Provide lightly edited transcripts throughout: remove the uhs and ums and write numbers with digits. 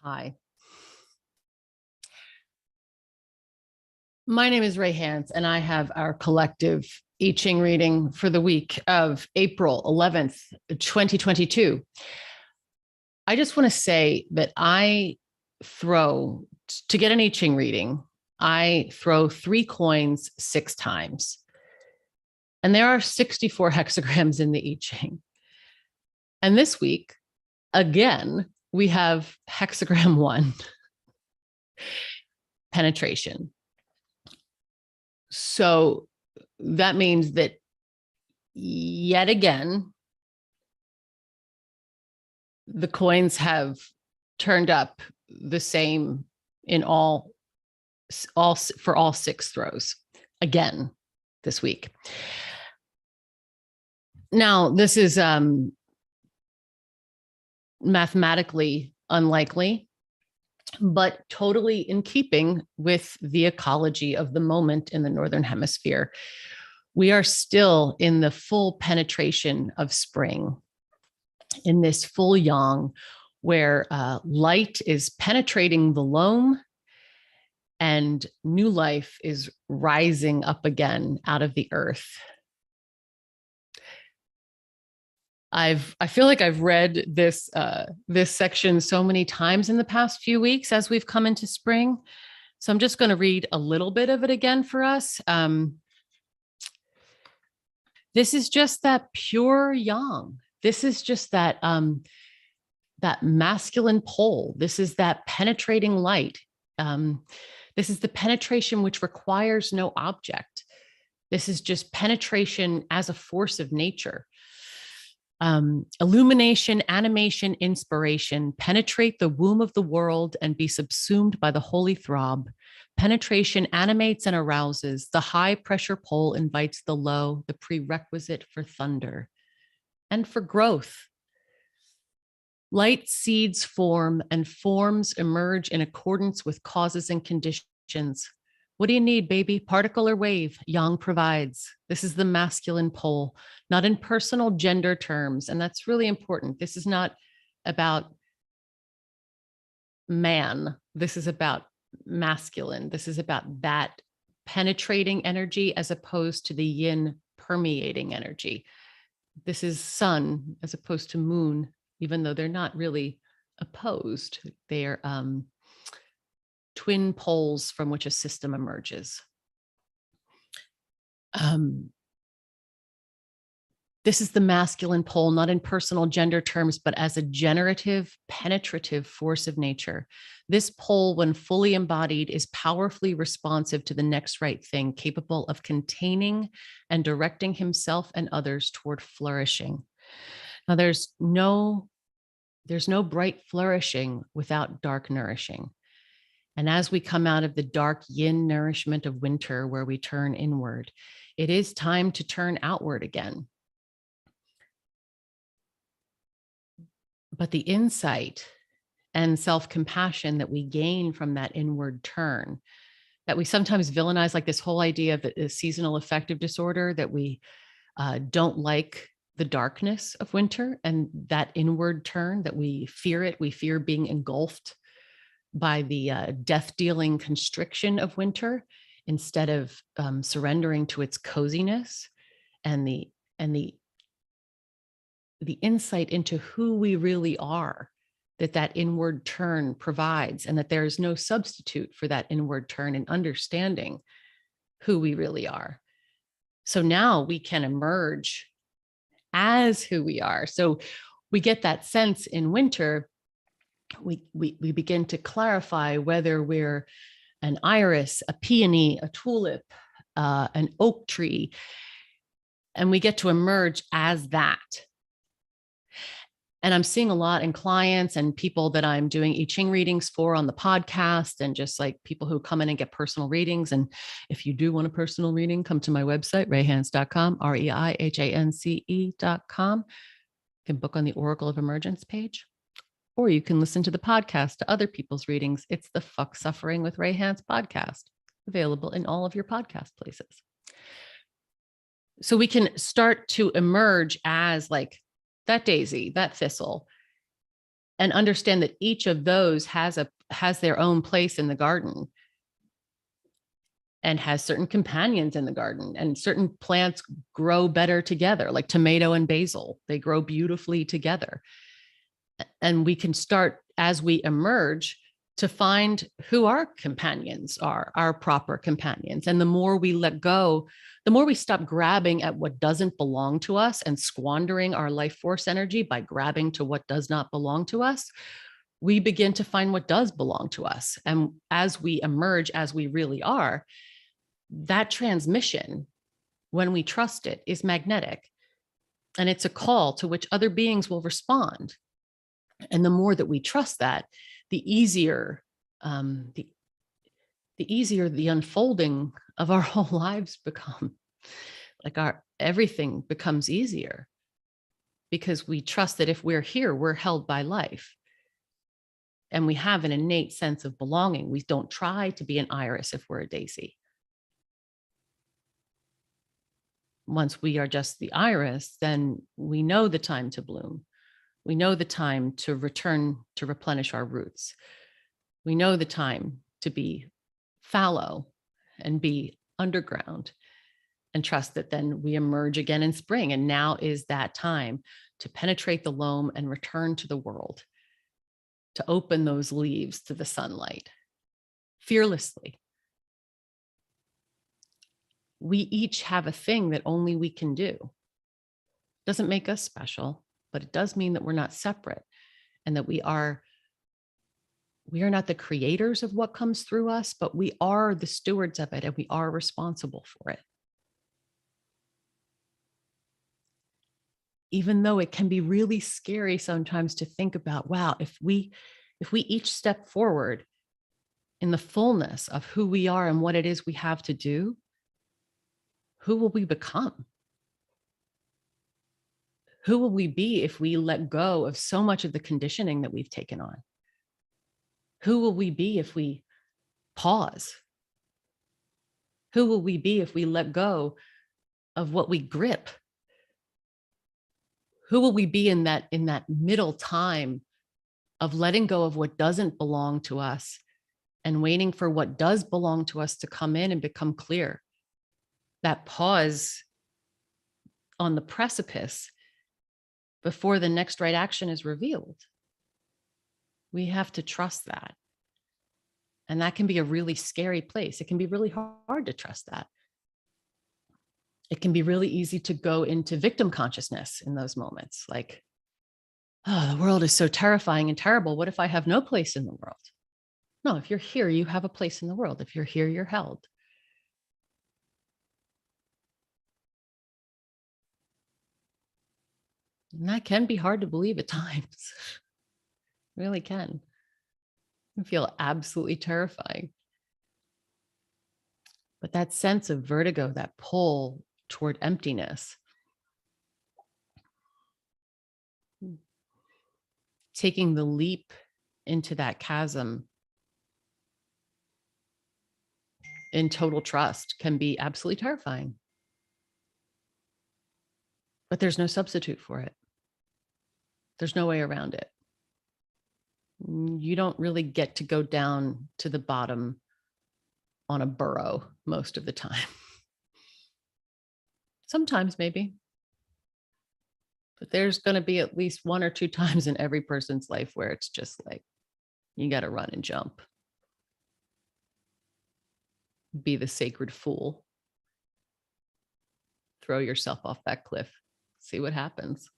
Hi. My name is Rei Hance, and I have our collective I Ching reading for the week of April 11th, 2022. I just want to say that to get an I Ching reading, I throw 3 coins 6 times. And there are 64 hexagrams in the I Ching. And this week, again, we have hexagram 1, penetration. So that means that yet again, the coins have turned up the same in all for all 6 throws again this week. Now, this is mathematically unlikely, but totally in keeping with the ecology of the moment in the Northern Hemisphere. We are still in the full penetration of spring, in this full yang, where light is penetrating the loam and new life is rising up again out of the earth. I feel like I've read this section so many times in the past few weeks as we've come into spring. So I'm just going to read a little bit of it again for us. This is just that pure yang. This is just that masculine pole. This is that penetrating light. This is the penetration which requires no object. This is just penetration as a force of nature. Illumination, animation, inspiration, penetrate the womb of the world and be subsumed by the holy throb. Penetration animates and arouses. The high pressure pole invites the low, the prerequisite for thunder and for growth. Light seeds form and forms emerge in accordance with causes and conditions. What do you need, baby? Particle or wave? Yang provides. This is the masculine pole, not in personal gender terms. And that's really important. This is not about man. This is about masculine. This is about that penetrating energy as opposed to the yin permeating energy. This is sun as opposed to moon, even though they're not really opposed. They're twin poles from which a system emerges. This is the masculine pole, not in personal gender terms, but as a generative, penetrative force of nature. This pole, when fully embodied, is powerfully responsive to the next right thing, capable of containing and directing himself and others toward flourishing. Now, there's no bright flourishing without dark nourishing. And as we come out of the dark yin nourishment of winter, where we turn inward, it is time to turn outward again. But the insight and self-compassion that we gain from that inward turn, that we sometimes villainize, like this whole idea of the seasonal affective disorder, that we don't like the darkness of winter and that inward turn, that we fear it. We fear being engulfed by the death-dealing constriction of winter, instead of surrendering to its coziness and the insight into who we really are, that inward turn provides, and that there is no substitute for that inward turn in understanding who we really are. So now we can emerge as who we are. So we get that sense in winter. We begin to clarify whether we're an iris, a peony, a tulip, an oak tree, and we get to emerge as that. And I'm seeing a lot in clients and people that I'm doing I Ching readings for on the podcast, and just like people who come in and get personal readings. And if you do want a personal reading, come to my website, reihance.com, reihance.com. You can book on the Oracle of Emergence page, or you can listen to the podcast to other people's readings. It's the Fuck Suffering with Rei Hance podcast, available in all of your podcast places. So we can start to emerge as like that daisy, that thistle, and understand that each of those has their own place in the garden and has certain companions in the garden, and certain plants grow better together, like tomato and basil. They grow beautifully together. And we can start, as we emerge, to find who our companions are, our proper companions. And the more we let go, the more we stop grabbing at what doesn't belong to us and squandering our life force energy by grabbing to what does not belong to us, we begin to find what does belong to us. And as we emerge, as we really are, that transmission, when we trust it, is magnetic. And it's a call to which other beings will respond. And the more that we trust that, the easier the easier the unfolding of our whole lives become. Like everything becomes easier, because we trust that if we're here, we're held by life. And we have an innate sense of belonging. We don't try to be an iris if we're a daisy. Once we are just the iris, then we know the time to bloom. We know the time to return to replenish our roots. We know the time to be fallow and be underground, and trust that then we emerge again in spring. And now is that time to penetrate the loam and return to the world, to open those leaves to the sunlight fearlessly. We each have a thing that only we can do. Doesn't make us special, but it does mean that we're not separate, and that we are not the creators of what comes through us, but we are the stewards of it, and we are responsible for it. Even though it can be really scary sometimes to think about, wow, if we each step forward in the fullness of who we are and what it is we have to do, who will we become? Who will we be if we let go of so much of the conditioning that we've taken on? Who will we be if we pause? Who will we be if we let go of what we grip? Who will we be in that middle time of letting go of what doesn't belong to us and waiting for what does belong to us to come in and become clear? That pause on the precipice before the next right action is revealed. We have to trust that. And that can be a really scary place. It can be really hard to trust that. It can be really easy to go into victim consciousness in those moments. Like, oh, the world is so terrifying and terrible. What if I have no place in the world? No, if you're here, you have a place in the world. If you're here, you're held. And that can be hard to believe at times. It really can. It can feel absolutely terrifying. But that sense of vertigo, that pull toward emptiness, taking the leap into that chasm in total trust, can be absolutely terrifying. But there's no substitute for it. There's no way around it. You don't really get to go down to the bottom on a burrow most of the time. Sometimes maybe. But there's going to be at least one or two times in every person's life where it's just like, you got to run and jump. Be the sacred fool. Throw yourself off that cliff. See what happens.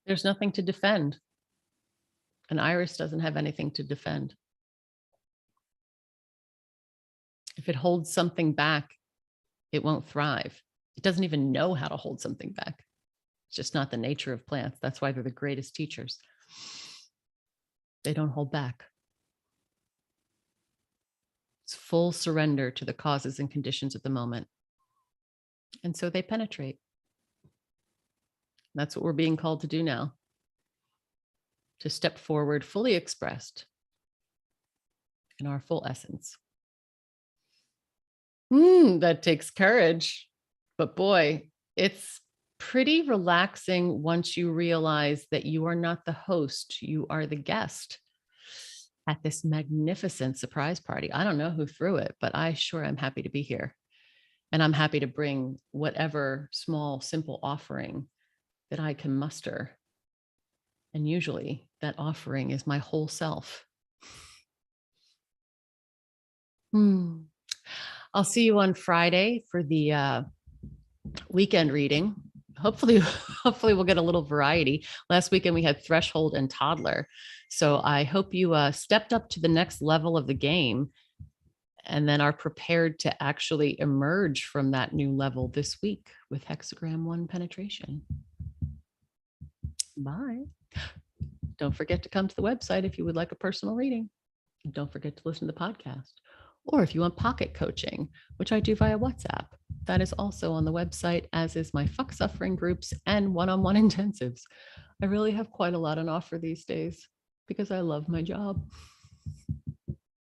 There's nothing to defend. An iris doesn't have anything to defend. If it holds something back, it won't thrive. It doesn't even know how to hold something back. It's just not the nature of plants. That's why they're the greatest teachers. They don't hold back. It's full surrender to the causes and conditions of the moment. And so they penetrate. That's what we're being called to do now. To step forward fully expressed in our full essence. That takes courage. But boy, It's pretty relaxing once you realize that you are not the host, you are the guest at this magnificent surprise party. I don't know who threw it, but I sure am happy to be here. And I'm happy to bring whatever small, simple offering that I can muster. And usually that offering is my whole self. I'll see you on Friday for the weekend reading. Hopefully, hopefully we'll get a little variety. Last weekend we had threshold and toddler. So I hope you stepped up to the next level of the game and then are prepared to actually emerge from that new level this week with hexagram 1 penetration. Bye. Don't forget to come to the website if you would like a personal reading. Don't forget to listen to the podcast. Or if you want pocket coaching, which I do via WhatsApp, that is also on the website, as is my fuck suffering groups and one-on-one intensives. I really have quite a lot on offer these days because I love my job.